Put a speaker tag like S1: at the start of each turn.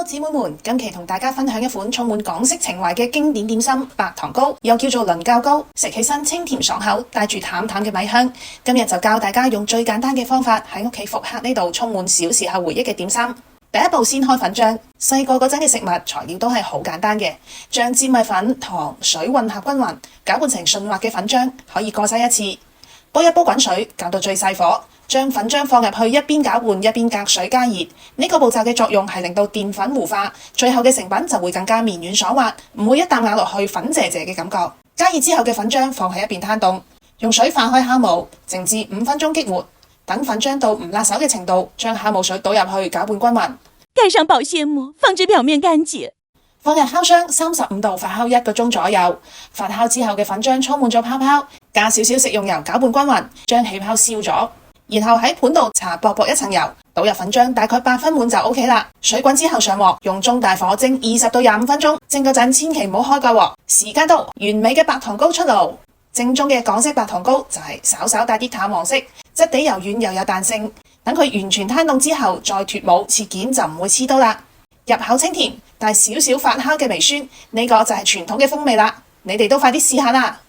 S1: 姊妹們，今期同大家分享一款充滿港式情懷嘅經典點心白糖糕，又叫做倫教糕，食起身清甜爽口，帶住淡淡嘅米香。今日就教大家用最簡單嘅方法喺屋企復刻呢度充滿小時候回憶嘅點心。第一步，先開粉漿。細個嗰陣嘅食物材料都係好簡單嘅，將粘米粉、糖、水混合均勻，攪拌成順滑嘅粉漿，可以過篩一次。煲一煲滾水，攪到最細火，將粉漿放入去，一邊攪拌一邊隔水加熱。呢個步驟嘅作用係令到澱粉糊化，最後嘅成品就會更加綿軟爽滑，唔會一啖咬落去粉謝謝嘅感覺。加熱之後嘅粉漿放喺一邊攤凍，用水化開酵母，靜置5分鐘激活。等粉漿到唔辣手嘅程度，將酵母水倒入去攪拌均勻。
S2: 蓋上保鮮膜，防止表面乾結。
S1: 放入烤箱35度發酵1個鐘左右。發酵之後嘅粉漿充滿咗泡泡，加少少食用油攪拌均勻，將氣泡燒咗。然後喺盤度搽薄薄一層油，倒入粉漿大概8分滿就 OK 啦。水滾之後上鑊，用中大火蒸20到25分鐘。蒸嗰陣千祈唔好開蓋鑊。時間到，完美嘅白糖糕出爐。正宗嘅港式白糖糕就係稍稍帶啲淡黃色，質地柔軟又有彈性。等佢完全攤凍之後，再脫模切件就唔會黐刀啦。入口清甜，帶少少發酵嘅微酸，呢個就係傳統嘅風味啦。你哋都快啲試下啦！